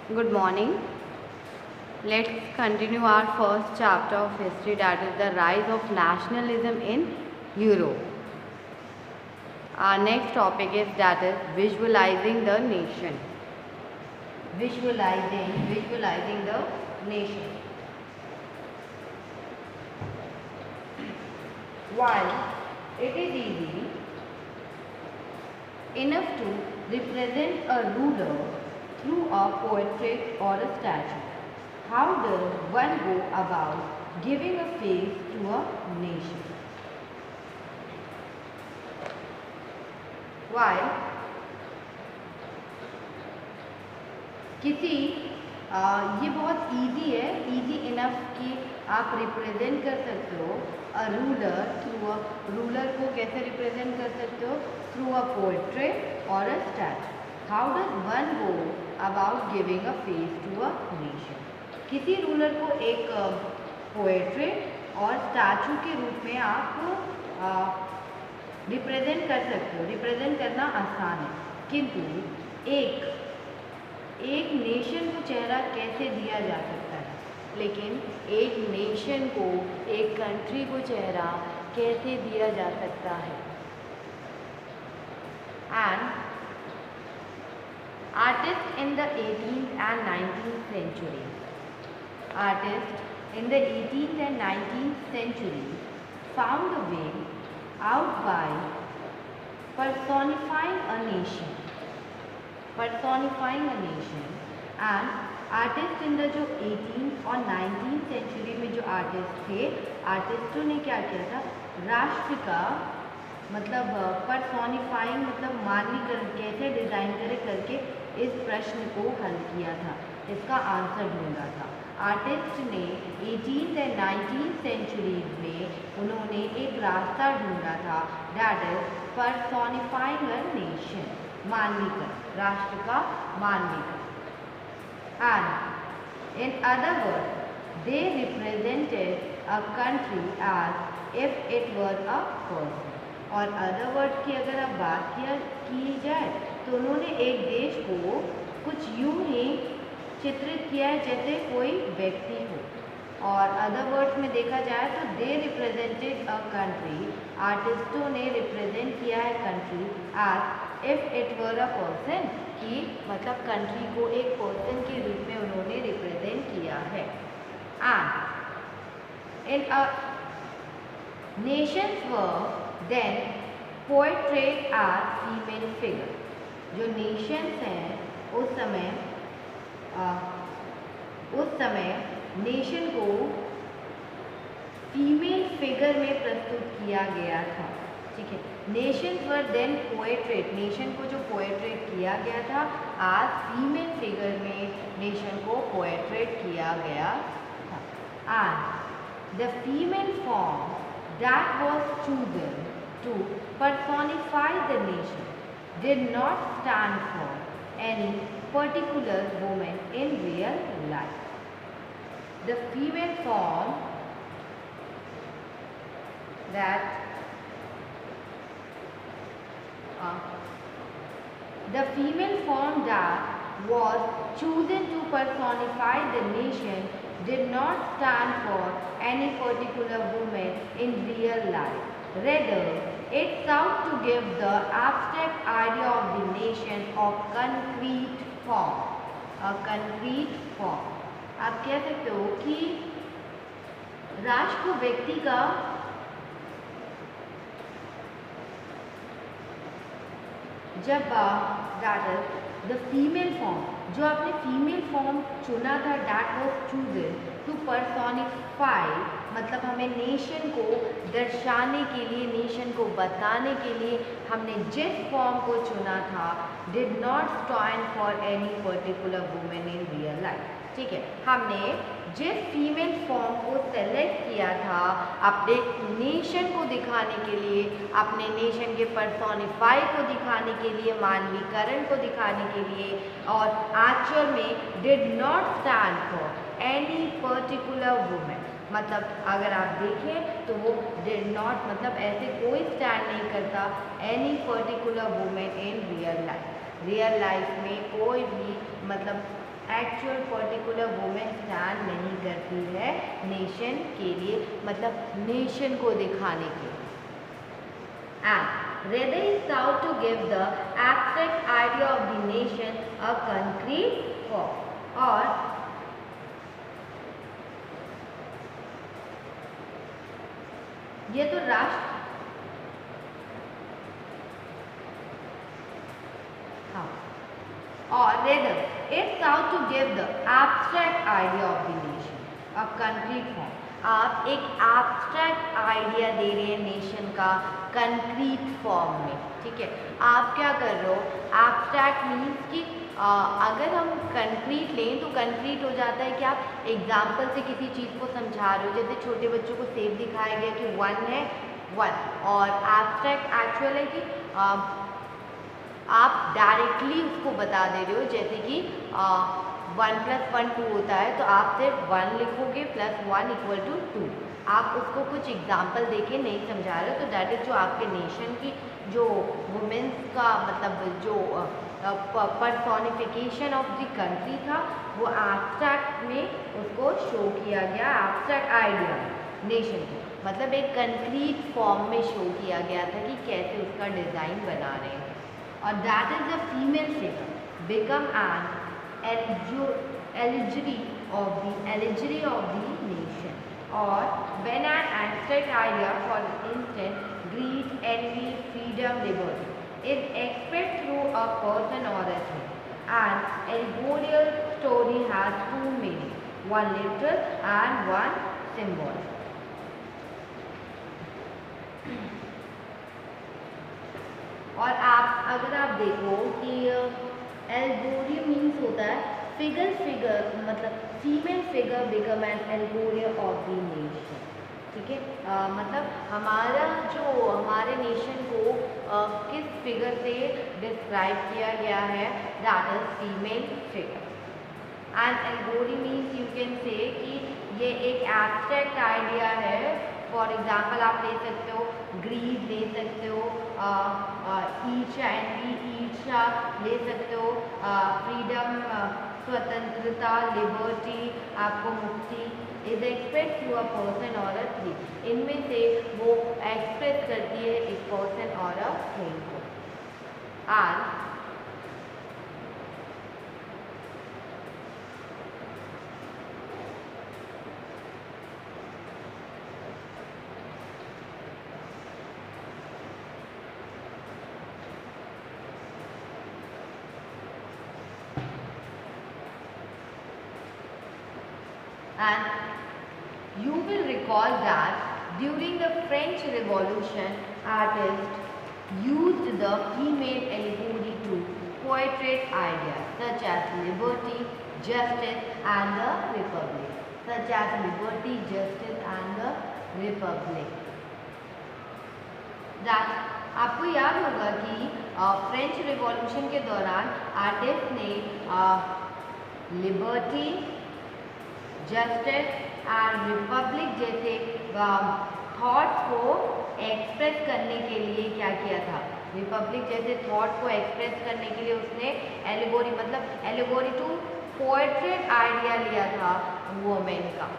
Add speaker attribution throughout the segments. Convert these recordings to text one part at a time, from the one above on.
Speaker 1: Good morning. Let's continue our first chapter of history, that is the rise of nationalism in Europe. Our next topic is that is visualizing the nation. Visualizing the nation. While it is easy enough to represent a ruler through a portrait or a statue, how does one go about giving a face to a nation? While किसी ये बहुत easy है, easy enough कि आप represent कर सकते हो a ruler through a ruler को कैसे रिप्रेजेंट कर सकते हो through a portrait or a statue. How does one go about giving a face to a nation? किसी रूलर को एक पोएट्रेट और स्टैचू के रूप में आप रिप्रेजेंट कर सकते हो. रिप्रेजेंट करना आसान है, किंतु एक नेशन को चेहरा कैसे दिया जा सकता है? लेकिन एक नेशन को, एक कंट्री को चेहरा कैसे दिया जा सकता है? And artists in the 18th and 19th century. Artists in the 18th and 19th century found a way out by personifying a nation. And artists in the जो 18th और 19th century में जो आर्टिस्ट थे, आर्टिस्टों ने क्या किया था? राष्ट्र का मतलब पर्सोनिफाइंग मतलब मानवीकरण कैसे डिज़ाइन करके इस प्रश्न को हल किया था, इसका आंसर ढूंढा था. आर्टिस्ट ने 18th एंड 19th सेंचुरीज में उन्होंने एक रास्ता ढूंढा था, that is personifying a nation, मानवीकरण, राष्ट्र का मानवीकरण. And in other words they represented a country as if it was a person. और अदर वर्ड की अगर आप बात की जाए तो उन्होंने एक देश को कुछ यूं ही चित्रित किया है जैसे कोई व्यक्ति हो. और अदर वर्ड्स में देखा जाए तो दे रिप्रेजेंटेड अ कंट्री, आर्टिस्टों ने रिप्रेजेंट किया है country as if it were a person, कि मतलब कंट्री को एक पर्सन के रूप में उन्होंने रिप्रेजेंट किया है. And in a Nations were then portrayed as female figure. जो नेशंस हैं उस समय नेशन को फीमेल फिगर में प्रस्तुत किया गया था. ठीक है, नेशंस वर देन पोएट्रेट, नेशन को जो पोएट्रेट किया गया था आज फीमेल फिगर में नेशन को पोएट्रेट किया गया था. And the female form that was chosen to personify the nation did not stand for any particular woman in real life. The female form that was chosen to personify the nation did not stand for any particular woman in real life. Rather, it sought to give the abstract idea of the nation a concrete form. A concrete form. आप कह सकते हो कि राष्ट्र को व्यक्ति का जब द फीमेल फॉर्म, जो आपने फीमेल फॉर्म चुना था, that was chosen to personify, मतलब हमें नेशन को दर्शाने के लिए, नेशन को बताने के लिए हमने जिस फॉर्म को चुना था, did not stand for any particular women in real life. ठीक है, हमने जिस फीमेल फॉर्म को सेलेक्ट किया था अपने नेशन को दिखाने के लिए, अपने नेशन के पर्सोनिफाई को दिखाने के लिए, मानवीकरण को दिखाने के लिए, और एक्चुअल में did not stand for any particular women, मतलब अगर आप देखें तो वो डिड नॉट मतलब ऐसे कोई स्टैंड नहीं करता any particular women in real life. Real life में कोई भी मतलब एक्चुअल पर्टिकुलर वुमेन स्टैंड नहीं करती है नेशन के लिए, मतलब नेशन को दिखाने के लिए। And rather is sought to give the abstract idea of the nation a concrete form। और ये तो राष्ट्र, हाँ, और rather it's sought to give the abstract idea of the nation a concrete form। आप एक एब्स्ट्रैक्ट आइडिया दे रहे हैं नेशन का कंक्रीट फॉर्म में, ठीक है। आप क्या कर रहे हो, एब्स्ट्रैक्ट मीन्स कि अगर हम कंक्रीट लें तो कंक्रीट हो जाता है कि आप एग्जाम्पल से किसी चीज़ को समझा रहे हो। जैसे छोटे बच्चों को सेब दिखाया गया कि 1 है 1, और एब्स्ट्रैक्ट एक्चुअल है कि आप डायरेक्टली उसको बता दे रहे हो। जैसे कि 1 + 1 2 होता है, तो आप सिर्फ 1 लिखोगे +1 = 2। आप उसको कुछ एग्जाम्पल देके नहीं समझा रहे हो। तो डैट इज जो आपके नेशन की जो वुमेन्स का मतलब जो पर्सोनिफिकेशन ऑफ द कंट्री था, वो एब्स्ट्रैक्ट में उसको शो किया गया। एब्स्ट्रैक्ट आइडिया नेशन को मतलब एक कंक्रीट फॉर्म में शो किया गया था कि कैसे उसका डिज़ाइन बना रहे हैं। और that is the female figure become N allegory of the nation। और when an abstract idea, for instance greed, envy, freedom, liberty, is expressed through a person or a thing, an allegorical story has two meanings, one literal and one symbolic। और आप अगर आप देखो कि एल्गोरी means होता है figure मतलब female figure become an allegory of the nation, ठीक है। मतलब हमारे नेशन को किस फिगर से डिस्क्राइब किया गया है, that is female figure. And allegory means you can say कि ये एक एब्स्ट्रैक्ट आइडिया है। फॉर एग्जाम्पल आप ले सकते हो ग्रीड ले सकते हो, ईर्ष्या ईर्ष्या ले सकते हो, फ्रीडम स्वतंत्रता, लिबर्टी आपको मुक्ति, is express through a person और अ थिंग। इनमें से वो एक्सप्रेस करती है एक पर्सन और अ थिंग को। And you will recall that during the French Revolution, artists used the female allegory to portray ideas such as liberty, justice, and the republic. Such as liberty, justice, and the republic. That आपको याद होगा कि French revolution के दौरान artist ने liberty, justice and Republic जैसे thought को express करने के लिए क्या किया था। रिपब्लिक जैसे थॉट को एक्सप्रेस करने के लिए उसने एलिगोरी मतलब एलिगोरी टू पोएट्रेट आइडिया लिया था वुमेन का।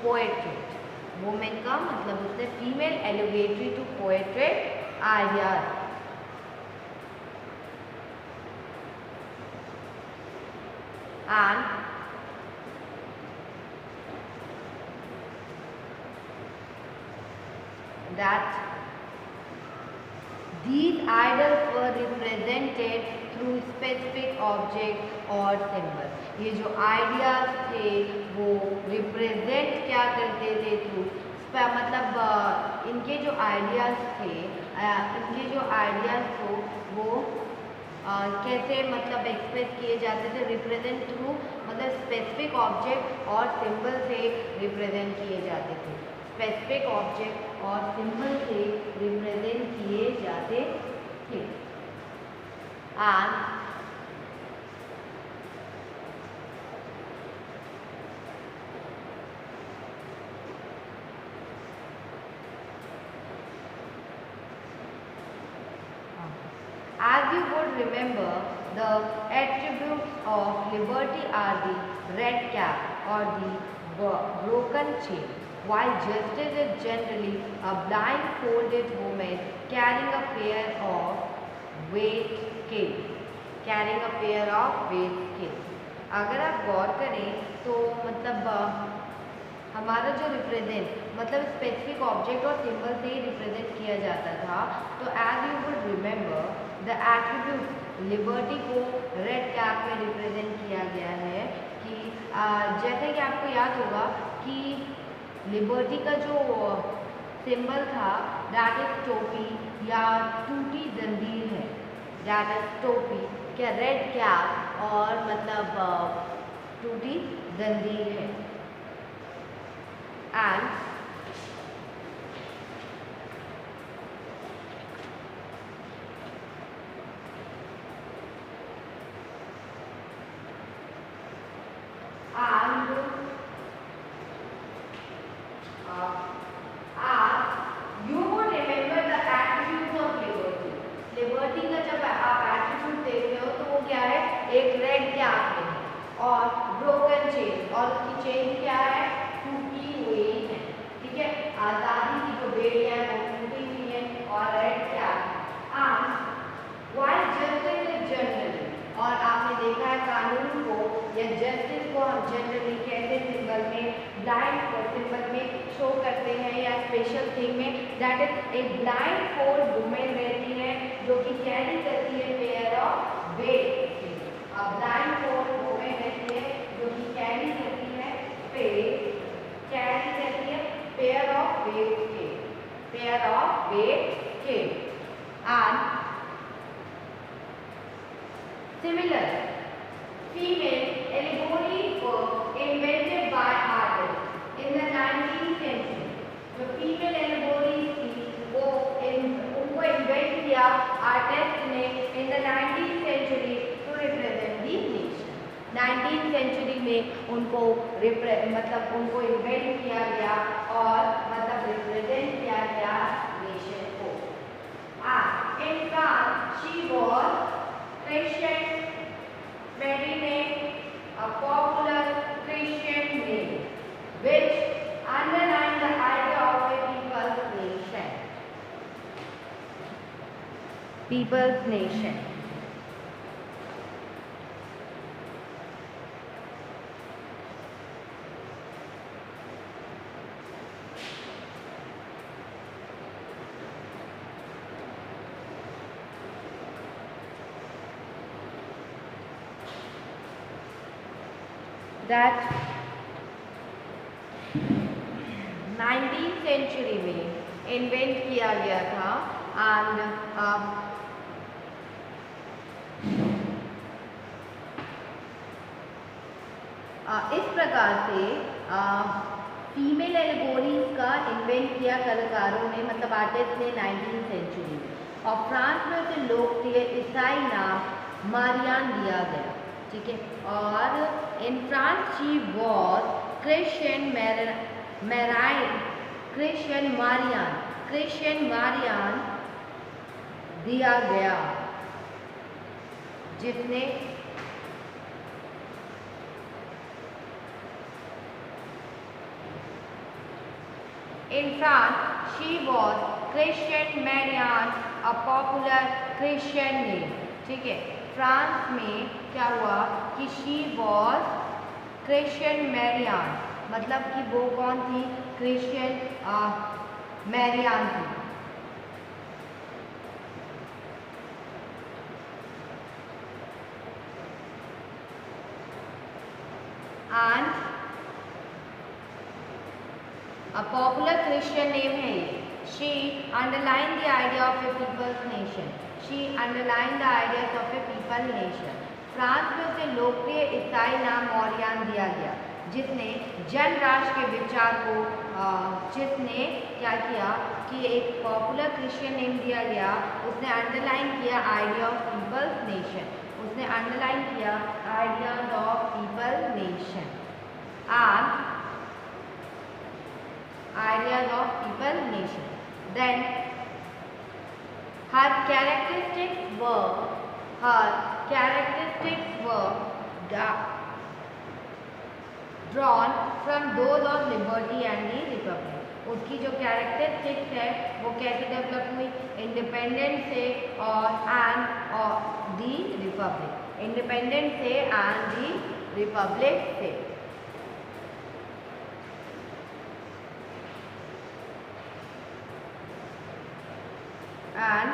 Speaker 1: पोएट्रेट वुमेन का मतलब उसने female allegory to portray ideas. And that these idols were represented through specific object or symbol। ये जो आइडियाज थे वो रिप्रेजेंट क्या करते थे थ्रू मतलब इनके जो आइडियाज थे वो कैसे मतलब एक्सप्रेस किए जाते थे, रिप्रेजेंट थ्रू मतलब स्पेसिफिक ऑब्जेक्ट और सिंबल से रिप्रेजेंट किए जाते थे। स्पेसिफिक ऑब्जेक्ट और सिंबल से रिप्रेजेंट किए जाते थे। And as you would would remember the attributes of liberty are the red cap or the broken chain, while justice is generally a blindfolded woman carrying a pair of weight scales. Carrying a pair of weight scales. अगर आप गौर करें तो मतलब हमारा जो represent मतलब specific object और symbol से ही रिप्रेजेंट किया जाता था। तो as you would remember the attribute liberty को रेड कैप में रिप्रेजेंट किया गया है कि जैसे कि आपको याद होगा कि लिबर्टी का जो सिंबल था दैट इज टोपी या टूटी जंजीर है, दैट इज टोपी क्या रेड कैप और मतलब टूटी जंजीर है। And you would remember the attributes of liberty. Liberty का जब आप एट्रीब्यूट देख रहे हो तो वो क्या है, एक रेड कैप है और ब्रोकन चेन, और उसकी चेन क्या है, टूटी हुई है। ठीक है, आज़ादी की जो बेड़ियां है वो टूटी हुई है और red cap. While justice is generally, और आपने देखा है कानून को या जस्टिस को हम जनरली कैसे सिंबल में ब्लाइंड सिंबल में शो करते हैं या स्पेशल थिंग में, that is a blindfold women रहती है जो कि कैरी करती है pair of weight. Blindfold women रहती है जो कि कैरी करती है pair of weight scale. And similar female allegories were invented by artists in the 19th century. जो फीमेल allegories थी वो उनको इन्वेंट किया आर्टिस्ट ने in the 19th century to represent the nation. 19th century में उनको मतलब उनको इन्वेंट किया गया और मतलब रिप्रेजेंट किया गया नेशन को। In France she was Christian Marinette, a popular Christian name, which underlined the idea of a people's nation. People's nation. That 19th century में इन्वेंट किया गया था एंड इस प्रकार से फीमेल एल्गोरीज का इन्वेंट किया कलाकारों ने मतलब आर्टिस्ट ने 19th सेंचुरी में, और फ्रांस में उसे लोकप्रिय ईसाई नाम मारियान दिया गया। ठीक है, और in France she was Christian Marianne दिया गया, जिसने in France she was Christian Marianne a popular Christian name. ठीक है, फ्रांस में क्या हुआ कि शी वॉज क्रिश्चियन मैरियान, मतलब कि वो कौन थी, क्रिश्चियन मैरियान थी। And a popular Christian name है ये। She underline the idea of a people's nation. She underline the ideas of a people nation. France में उसे लोकप्रिय ईसाई नाम मौरियान दिया गया, जिसने जन राष्ट्र के विचार को जिसने क्या किया कि एक पॉपुलर क्रिश्चियन नेम दिया गया, उसने अंडरलाइन किया आइडिया ऑफ पीपल्स नेशन। उसने अंडरलाइन किया ideas of people nation and ideas of people nation. Then her characteristics were her characteristics were drawn from those of liberty and the republic. उसकी जो characteristics है वो कैसे develop हुई, independent से और दी रिपब्लिक, इंडिपेंडेंट से एंड दी रिपब्लिक से। And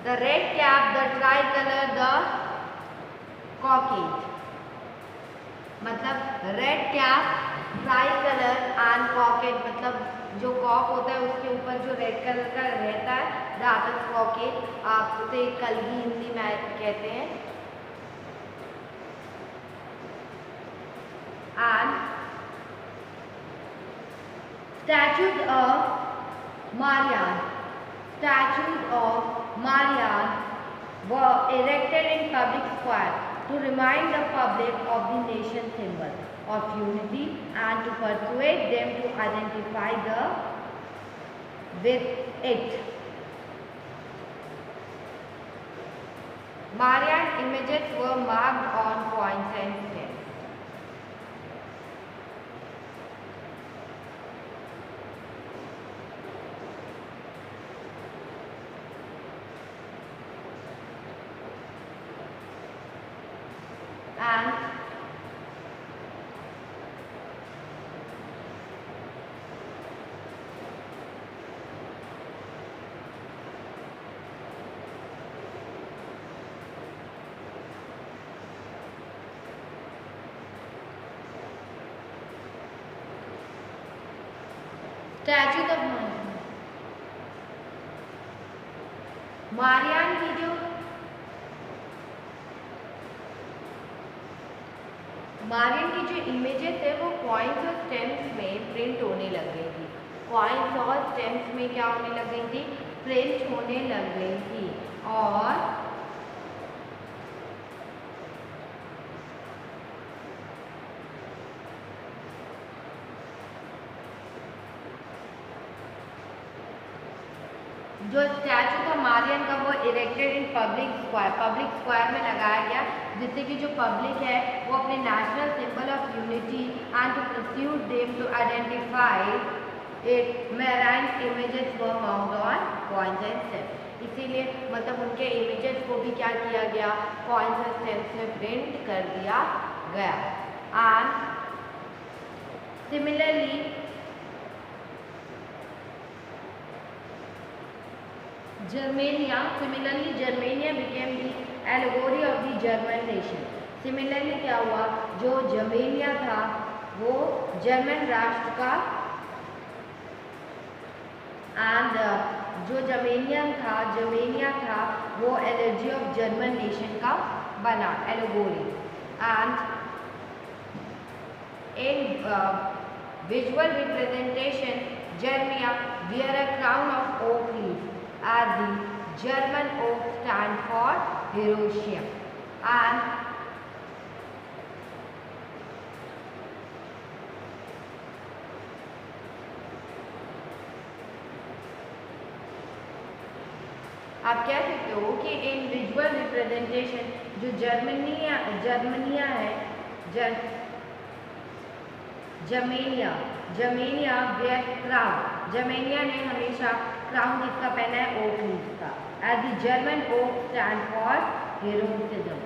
Speaker 1: the red cap, the tricolor, the cockade, मतलब red cap, tricolour and cockade, मतलब जो कॉक होता है उसके ऊपर जो रेड कलर का रहता है दैट इज कॉकेट, आप उसे कलगी हिंदी में कहते हैं। And statues of Marianne, statues of Marian were erected in public square to remind the public of the nation symbol of unity and to persuade them to identify with it. Marian images were marked on coins and stamps. And statue of Marianne की जो Marian की जो images है वो coins और stamps में print होने लग गई थी, कॉइन्स और स्टेम्प्स में क्या होने लग गई थी, प्रिंट होने लग गई थी। और जो स्टैचू था मारियन का वो इरेक्टेड इन पब्लिक स्क्वायर में लगाया गया, जिससे कि जो पब्लिक है वो अपने national symbol of unity and to pursuit them to identify it Marianne images were mount on coins and stamps. इसीलिए मतलब उनके इमेजेस को भी क्या किया गया, कॉइन्स एंड स्टेम्प्स में प्रिंट कर दिया गया। And similarly Germania became the allegory of the German nation. Similarly क्या हुआ, जो जर्मेनिया था वो जर्मन राष्ट्र का, एंड जो जर्मेनिया था वो एलर्जी ऑफ जर्मन नेशन का बना, allegory. And in visual representation Germania wear a crown of oak leaves, as the German oak stand for heroism. And आप कह सकते हो कि इन विजुअल रिप्रेजेंटेशन जो जर्मनिया है, जर्मेनिया वेयर क्राउन, जर्मेनिया ने हमेशा क्राउन किसका पहना है, ओक लीफ का, as the German oak stand for heroism.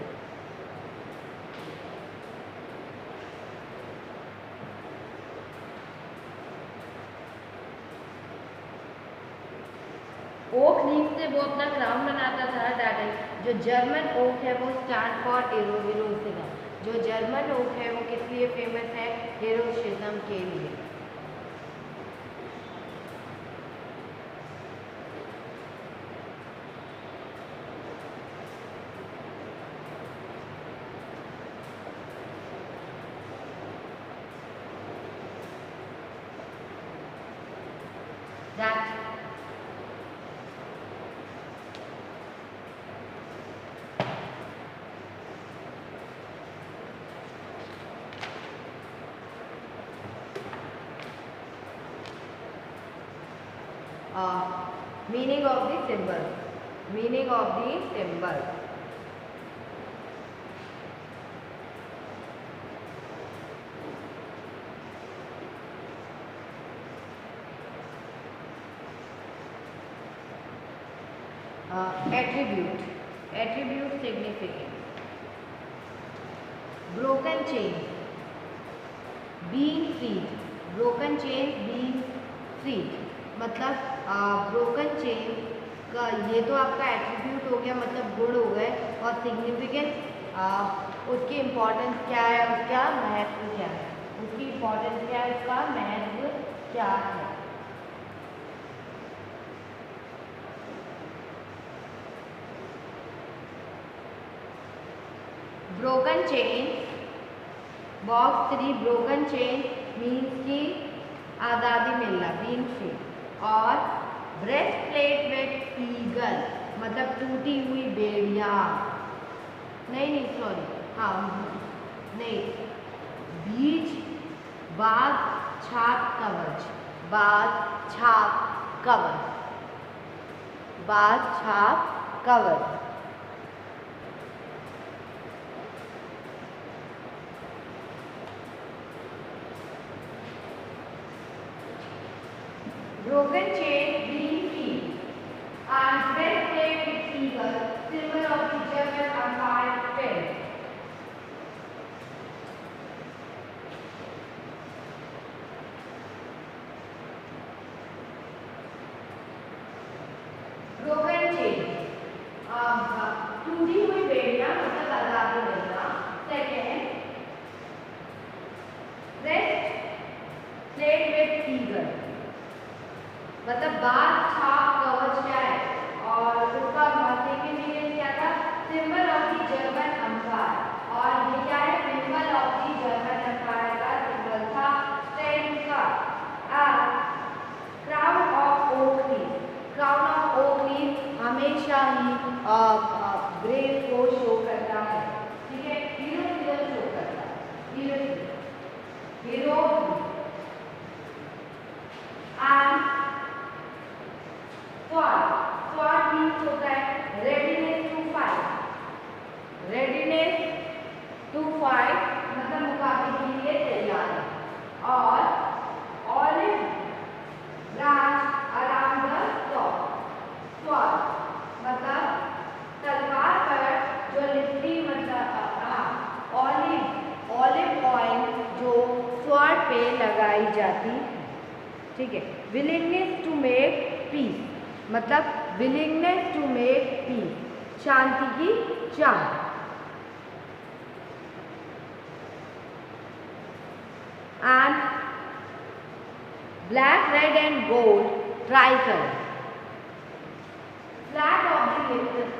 Speaker 1: Oak leaf से वो अपना क्राउन बनाता था, दैट इज जो जर्मन ओक है वो स्टैंड फॉर हेरोइज्म। जो जर्मन ओक है वो किस लिए फेमस है, हेरोइज्म के लिए। That meaning of the symbol. Meaning of the symbol. Attribute. Attribute significance. Broken chain. Being freed. Broken chain being freed. मतलब ब्रोकन चेन का ये तो आपका एट्रीब्यूट हो गया, मतलब गुण हो गए, और सिग्निफिकेंस उसकी इम्पोर्टेंस क्या है, उसका महत्व क्या है, उसकी इम्पोर्टेंस क्या है, उसका महत्व क्या है। Broken chain, box 3, broken chain means की आज़ादी मिलना, बीइंग फ्री। और ब्रेस्ट प्लेट विथ ईगल मतलब टूटी हुई बेड़िया, नहीं सॉरी, हाँ नहीं, बीज बाघ छाप कवच, बाघ छाप कवच, बाघ छाप कवच। Broken chain being free and breastplate with eagle, symbol of the German Empire fell. Broken chain, टूटी हुई बेड़ियां मतलब आजादी मिलना। सेकेंड, breastplate with eagle मतलब बाघ छाप कवच क्या है, और उसका सेकेंड मीनिंग क्या था, symbol of the German empire, और ये क्या है, symbol of the German empire का सिंबल था, स्ट्रेंथ का। Crown of oak leaf, crown of oak leaf हमेशा ही ब्रेव को शो करता है, ठीक है, हीरो शो करता है, हीरो एंड स्वॉर्ड मीन्स होता है readiness to fight, readiness to fight मतलब मुकाबले के लिए तैयार है। और olive branch around the sword मतलब तलवार पर जो लिपटी, मतलब ऑलिव ऑयल जो स्वॉर्ड पे लगाई जाती है, ठीक है। विलिंगनेस टू मेक पीस मतलब विलिंगनेस टू मेक पीस, शांति की चाह। And black, red and gold tricolour, flag of the liberal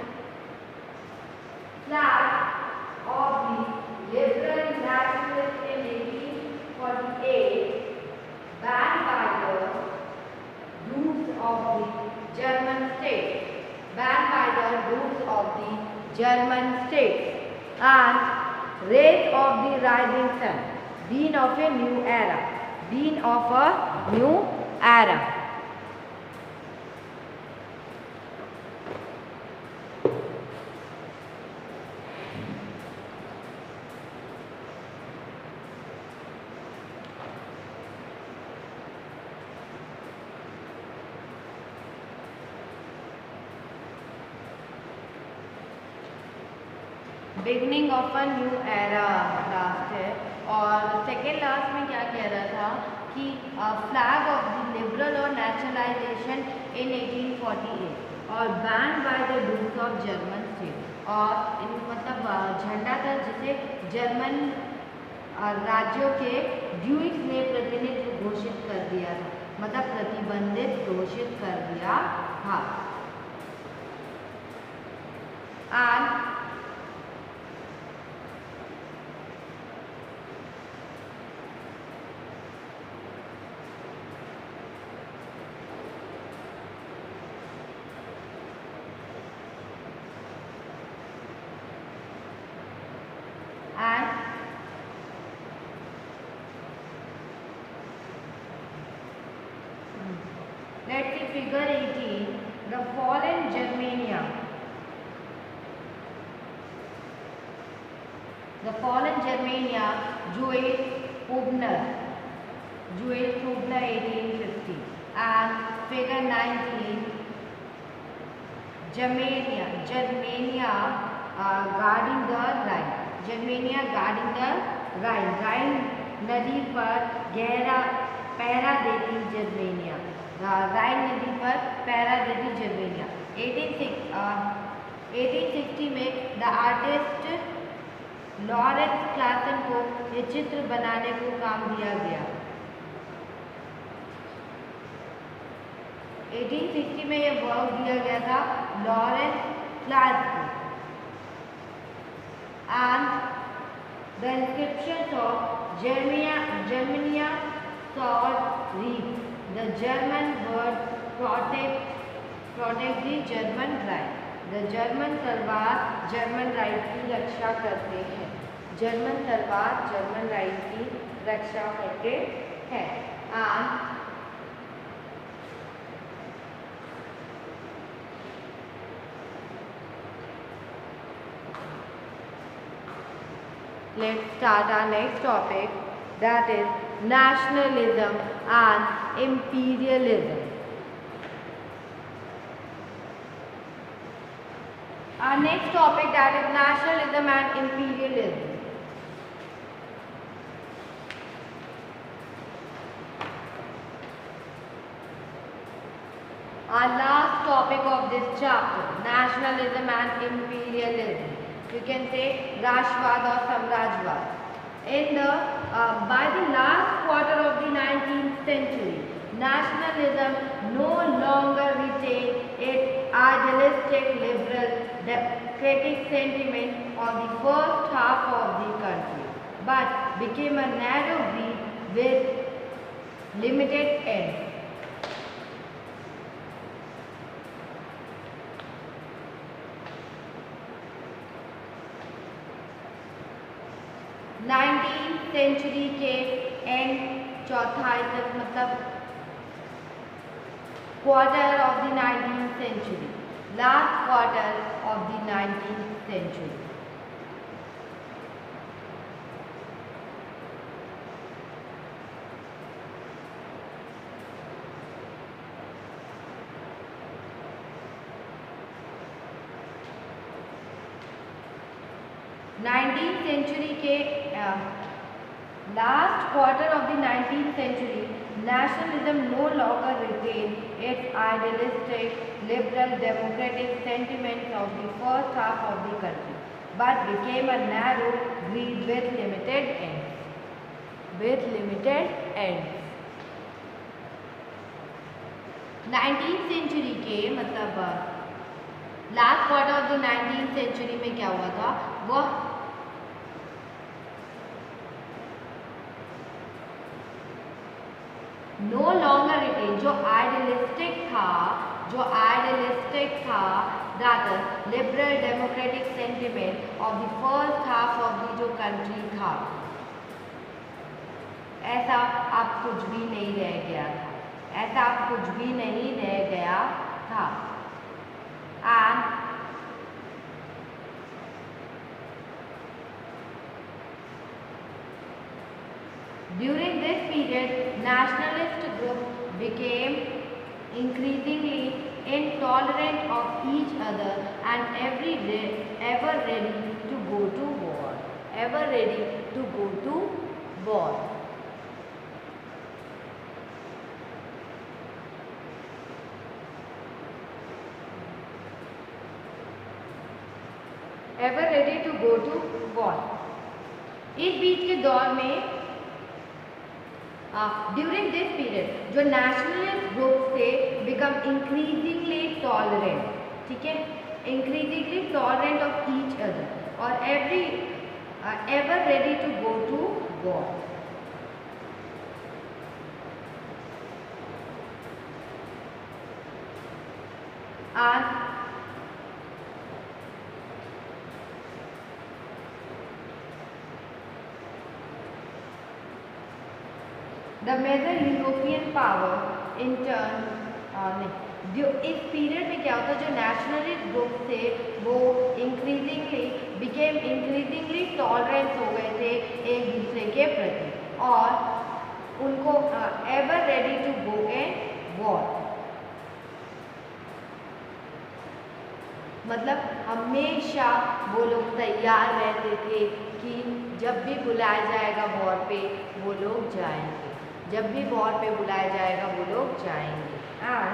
Speaker 1: nationalist in 1848 banned by the Dukes of the German states, banned by the Dukes of the German states, and rays of the rising sun, being of a new era, being of a new era. Beginning of a new era last है, और second last में क्या कह रहा था कि flag of the liberal और nationalisation इन 1848 और ban by the Doux of German state, और मतलब झंडा था जिसे जर्मन राज्यों के ड्यूक्स ने प्रतिनिधित्व घोषित कर दिया था, मतलब प्रतिबंधित घोषित कर दिया था। And let's see figure 18, the fallen Germania the fallen Germania Joel Obner 1850 and figure 19 Germania guarding the Rhine. Germania guarding the Rhine. Rhine नदी पर गहरा पहरा देती जर्मेनिया. राइन नदी पर पहरा देती जर्मेनिया. 1860 में द आर्टिस्ट लॉरेंस क्लासन को ये चित्र बनाने को काम दिया गया. 1860 में यह वर्क दिया गया था Lawrence Klaasen. And the inscription of Germania sword read the German word protect the German right. The German तलवार जर्मन राइट की रक्षा करते हैं. जर्मन तलवार जर्मन राइट की रक्षा करते हैं. And let's start our next topic, that is nationalism and imperialism. Our next topic, that is nationalism and imperialism. Our last topic of this chapter, nationalism and imperialism. You can say Rashtravad or Samrajwad. By the last quarter of the 19th century, nationalism no longer retained its idealistic liberal democratic sentiment of the first half of the country, but became a narrow breed with limited ends. 19th century के end चौथाई तक, मतलब quarter of the 19th century, last quarter of the 19th century. Century के last quarter of the 19th century, nationalism no longer retained its idealistic, liberal, democratic sentiments of the first half of the country, but became a narrow breed with limited ends. With limited ends. 19th century के मतलब last quarter of the 19th century में क्या हुआ था, वह no longer retain, जो idealistic था that liberal democratic sentiment of the first half of the जो कंट्री था, ऐसा अब कुछ भी नहीं रह गया था. And during this period, nationalist groups became increasingly intolerant of each other and ever ready to go to war. इस बीच के दौर में ड्यूरिंग दिस पीरियड जो नेशनलिस्ट ग्रुप से बिकम इंक्रीजिंगली टॉलरेंट, ठीक है, increasingly tolerant of each other और ever ready to go to war. The major European power in turn, जो इस पीरियड में क्या होता है, जो नेशनलिस्ट ग्रुप थे वो इंक्रीजिंग इंक्रीजिंगली टॉलरेंस हो गए थे एक दूसरे के प्रति, और उनको ever ready to go in war, मतलब हमेशा वो लोग तैयार रहते थे कि जब भी बुलाया जाएगा वॉर पे वो लोग जाएंगे, जब भी वॉर पे बुलाया जाएगा वो लोग जाएंगे। And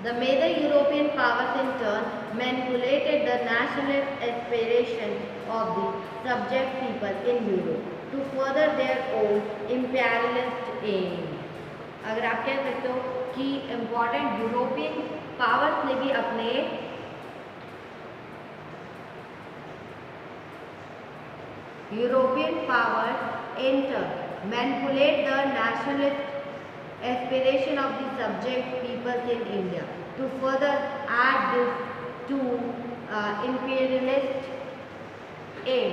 Speaker 1: the major European powers in turn manipulated the nationalist aspirations of the subject people in Europe to further their own imperialist aims. अगर आप कह सकते हो कि इम्पॉर्टेंट यूरोपियन पावर्स ने भी अपने European powers in turn manipulate the nationalist aspiration of the subject peoples in India to further add this to imperialist aims.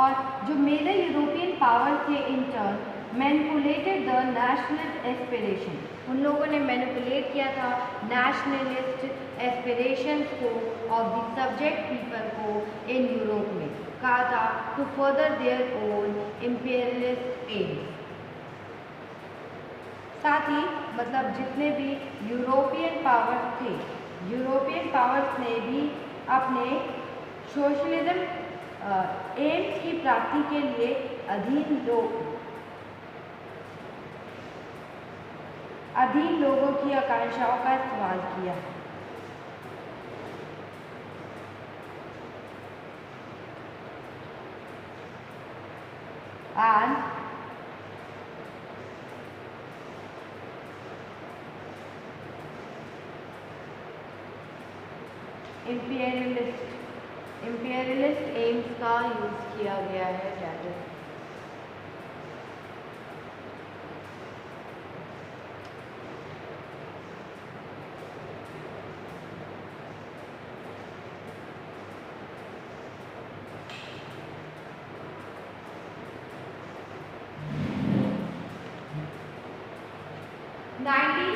Speaker 1: और जो मेजर यूरोपियन पावर थे in turn manipulated the nationalist aspiration, उन लोगों ने manipulate किया था nationalist aspirations को of the subject people को इन यूरोप में, कहा था to further their own imperialist aims. साथ ही मतलब जितने भी यूरोपियन पावर्स थे, यूरोपियन पावर्स ने भी अपने सोशलिज्म एम्स की प्राप्ति के लिए अधीन लोगों की आकांक्षाओं का इस्तेमाल किया। And imperialist aims का यूज किया गया है ज़्यादा।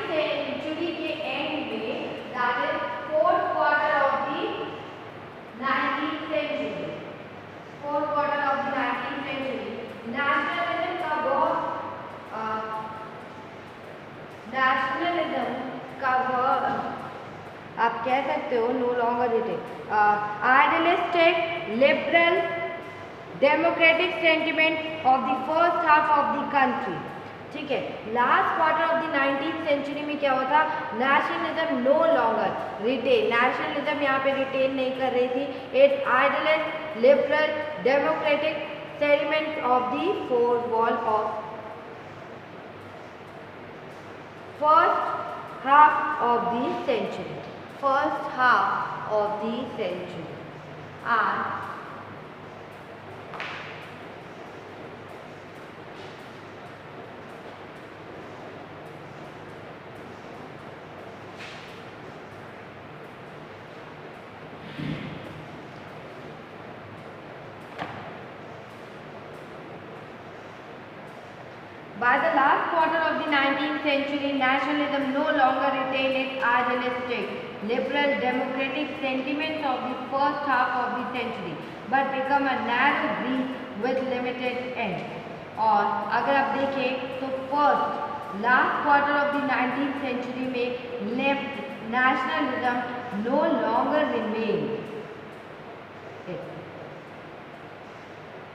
Speaker 1: सेंचुरी के एंड में, that is fourth quarter of the 19th century, fourth quarter of the 19th century, nationalism का वह आप कह सकते हो no longer it is idealistic liberal democratic sentiment of the first half of the country. ठीक है, last quarter of the 19th century में क्या हुआ था, nationalism no longer retain, nationalism यहाँ पे रिटेन नहीं कर रही थी its idealist liberal democratic sentiment of the fourth wall of first half of the century, first half of the century. And by the last quarter of the 19th century, nationalism no longer retained its idealistic, liberal, democratic sentiments of the first half of the century, but become a narrow breach with limited end. और अगर आप देखें तो first last quarter of the 19th century में nationalism no longer remained.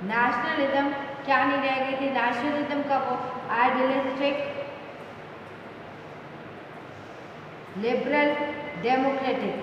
Speaker 1: Nationalism क्या नहीं रह गई थी, नेशनलिज्म का वो idealistic liberal democratic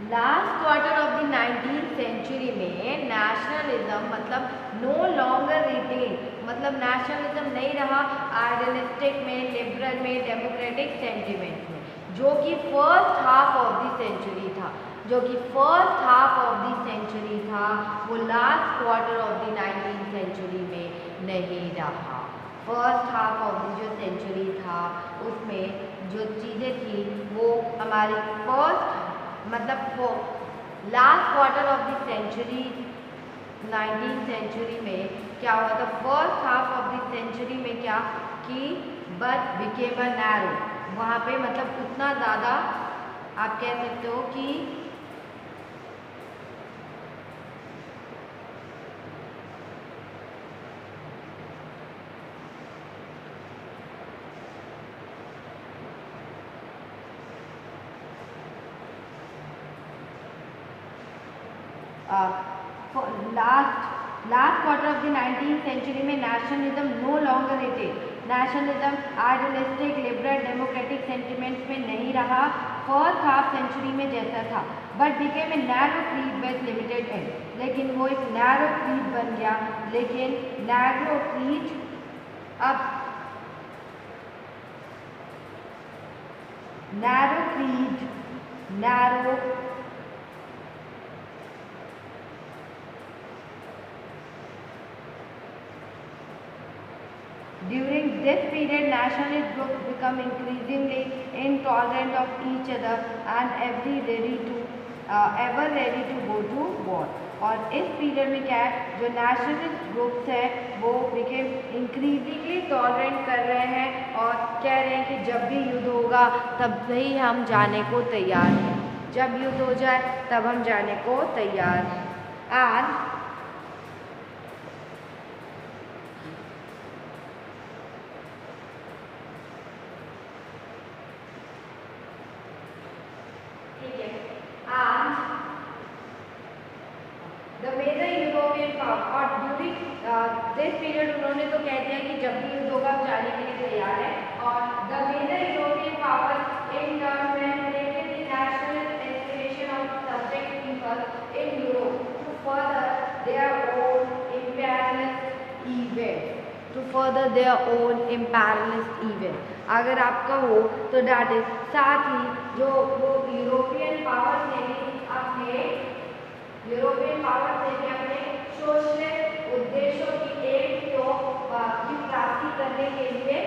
Speaker 1: last quarter of the 19th century में नेशनलिज्म मतलब नो लॉन्गर रिटेन, मतलब नेशनलिज्म नहीं रहा आइडियलिस्टिक में, लिबरल में, डेमोक्रेटिक सेंटिमेंट में, जो कि first half of the century था, जो कि first half of the century था, वो last quarter of the 19th century में नहीं रहा। फर्स्ट हाफ ऑफ द जो सेंचुरी था उसमें जो चीज़ें थी वो हमारी फर्स्ट मतलब last quarter of the century 19th century में क्या हुआ था, first half of the century में क्या कि बट बिकेम अ नैरो, वहाँ पे मतलब उतना ज़्यादा आप कह सकते हो कि last quarter of the 19th century में nationalism no longer retain, nationalism idealistic, liberal, democratic sentiments में नहीं रहा फर्स्ट हाफ सेंचुरी में जैसा था, but became a narrow creed with limited end, लेकिन वो एक नैरो क्रीड बन गया, लेकिन नैरो क्रीड अब narrow During this period, nationalist groups become increasingly intolerant of each other and ever ready to go to war. और इस period में क्या है, जो नेशनलिस्ट ग्रुप्स है वो became increasingly tolerant कर रहे हैं और कह रहे हैं कि जब भी युद्ध होगा तब ही हम जाने को तैयार हैं, जब युद्ध हो जाए तब हम जाने को तैयार हैं। And the major European power, और ड्यूरिंग दिस पीरियड उन्होंने तो कह दिया कि जब भी युद्ध होगा जाने के लिए तैयार है, और the major European power in turn related the national aspiration of subject people in Europe to further their own imperialist event, अगर आप कहो तो डैट इज साथ ही जो वो यूरोपियन पावर ने अपने सोशलिस्ट उद्देश्यों की की प्राप्ति करने के लिए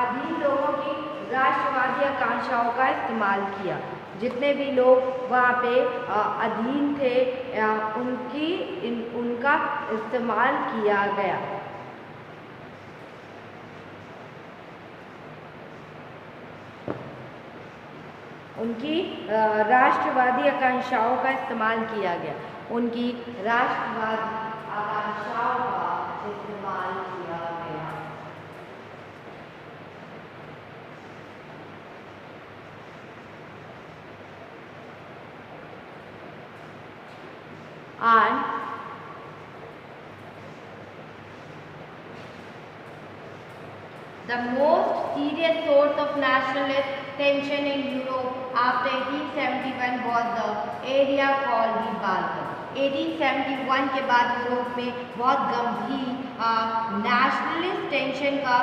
Speaker 1: अधीन लोगों की राष्ट्रवादी आकांक्षाओं का इस्तेमाल किया। जितने भी लोग वहाँ पे अधीन थे उनका इस्तेमाल किया गया। उनकी राष्ट्रवादी आकांक्षाओं का इस्तेमाल किया गया, उनकी राष्ट्रवादी आकांक्षाओं का इस्तेमाल किया गया। And the most serious source of nationalist tension in Europe after 1871 was the area called the Balkan. 1871 के बाद यूरोप में बहुत गंभीर नेशनलिस्ट टेंशन का,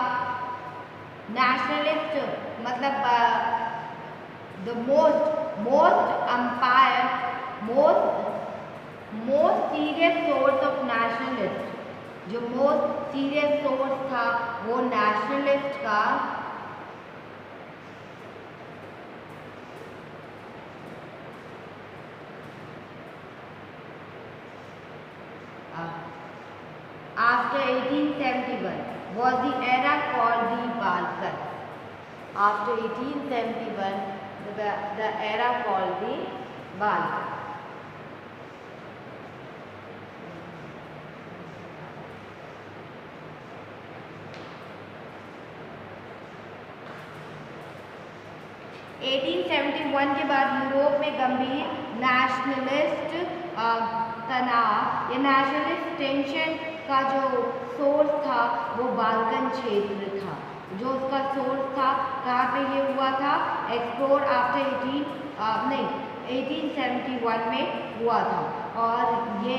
Speaker 1: नेशनलिस्ट मतलब the most serious source of nationalist, जो मोस्ट सीरियस सोर्स था वो नेशनलिस्ट का after 1871 was the era called the Balkan. After 1871 the era called the Balkan. के बाद यूरोप में गंभीर नेशनलिस्ट तनाव या नेशनलिस्ट टेंशन का जो सोर्स था वो बाल्कन क्षेत्र था। जो उसका सोर्स था कहाँ पे ये हुआ था, एक्सप्लोर आफ्टर नहीं 1871 में हुआ था। और ये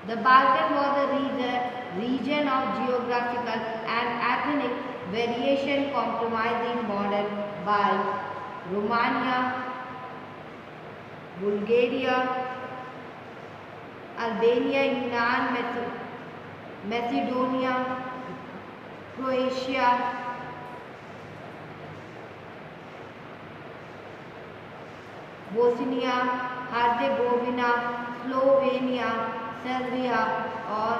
Speaker 1: the Balkan was a region of geographical and ethnic variation comprising modern by Romania, Bulgaria, Albania, Yunnan, Macedonia, Croatia, Bosnia, Herzegovina, Slovenia, Serbia और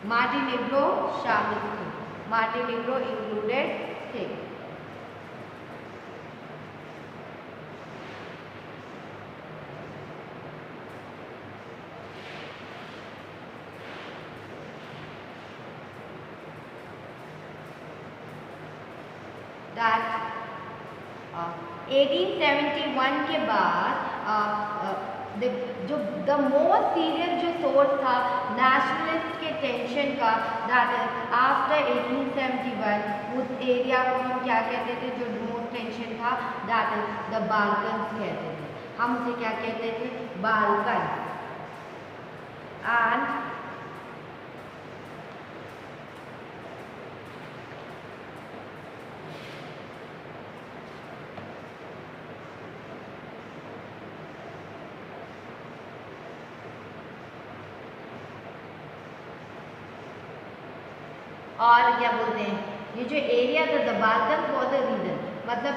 Speaker 1: मार्टिनेग्रो शामिल थे। मार्टिनेग्रो इंक्लूडेड थे। That 1871 के बाद जो द मोस्ट सीरियस जो सोर्स था नेशनलिस्ट के टेंशन का, दैट इज आफ्टर 1871 उस एरिया को हम क्या कहते थे, जो मोस्ट टेंशन था, दैट इज द बाल्कन्स कहते थे। हम उसे क्या कहते थे, बाल्कन। एंड और क्या बोलते हैं, ये जो एरिया था the Balkan for the region, मतलब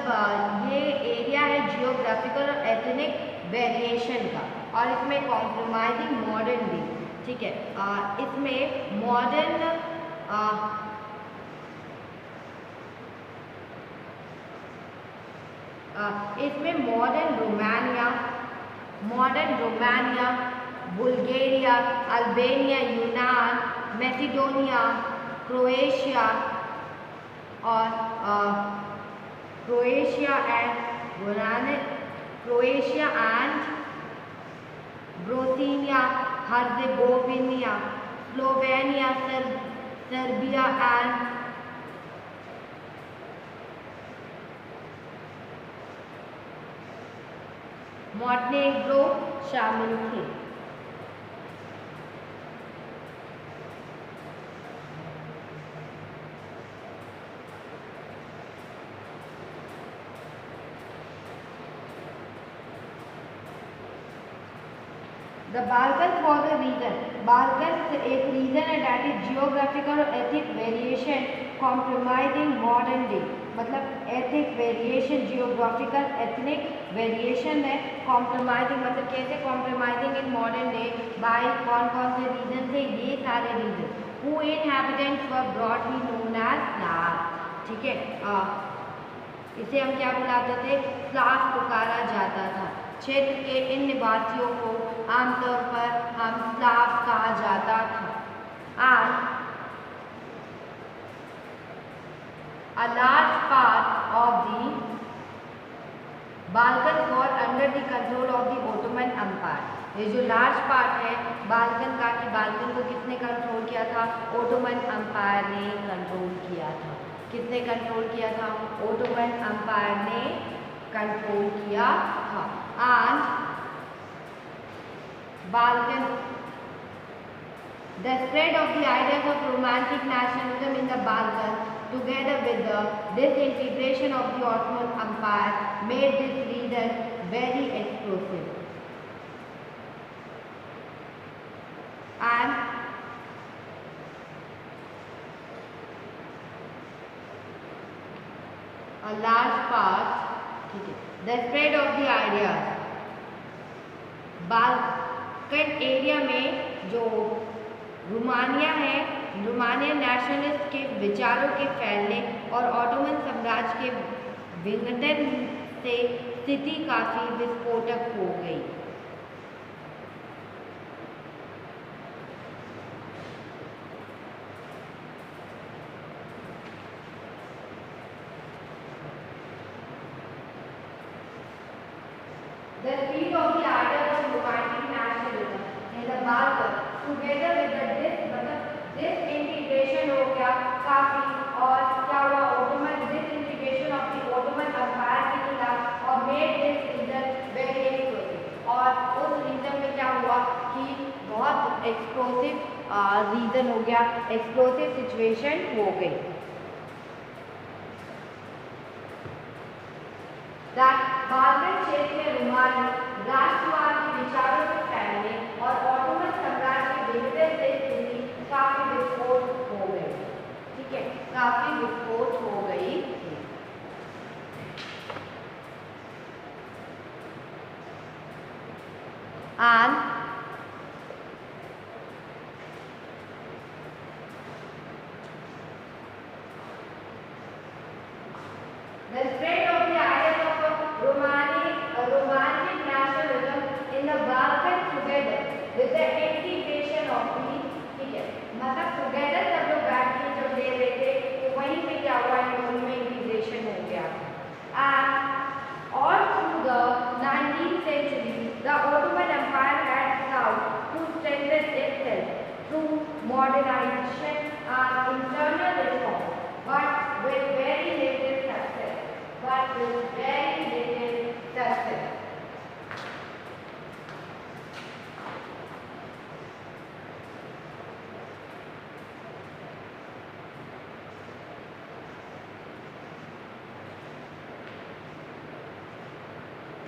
Speaker 1: ये एरिया है जियोग्राफिकल और एथनिक वेरिएशन का, और इसमें कॉम्प्रोमाइजिंग मॉडर्न भी, ठीक है। इसमें modern modern Romania, Bulgaria, Albania, यूनान, मैसिडोनिया, क्रोएशिया और Croatia and Bosnia, Herzegovina, Slovenia, Serbia and Montenegro शामिल थे। The Balkan for the region, Balkan एक रीजन है डैट इज जियोग्राफिकल और ethic variation compromising modern day, मतलब ethic variation geographical ethnic variation है, compromising मतलब कैसे compromising in modern day by कौन कौन से रीजन थे, ये सारे region who inhabitants were broadly known as Slav, ठीक है। इसे हम क्या बुलाते थे, स्लाव पुकारा जाता था। क्षेत्र के इन निवासियों को आमतौर पर हम स्लाव कहा जाता था। And a large part of the Balkan was under the control of the Ottoman Empire। ये जो लार्ज पार्ट है बाल्कन का, कि बाल्कन को किसने कंट्रोल किया था, ओटोमन एम्पायर ने कंट्रोल किया था। किसने कंट्रोल किया था, ओटोमन एम्पायर ने कंट्रोल किया था। And Balkan, the spread of the ideas of romantic nationalism in the Balkans together with the disintegration of the Ottoman Empire made this region very explosive. And a large part, the spread of the ideas, Balkan area में जो Romania है, Romanian nationalist के विचारों के फैलने और Ottoman साम्राज्य के विघटन से स्थिति काफी विस्फोटक हो गई। The speed of the ideas of romantic nationalism in the Balkans together with this मतलब डिसइंटीग्रेशन हो गया काफी, और क्या हुआ Ottoman disintegration of the Ottoman empire के खिलाफ और made this region very explosive, और उस रीजन में क्या हुआ कि बहुत एक्सप्लोसिव रीजन हो गया, एक्सप्लोसिव सिचुएशन हो गई। बालकन क्षेत्र में रूमानी राष्ट्रवाद के विचारों से फैलने और ऑटोमन सम्राट के बेहतर से स्थिति काफी विस्फोट हो गई। ठीक है, काफी विस्फोट हो गई। And the spread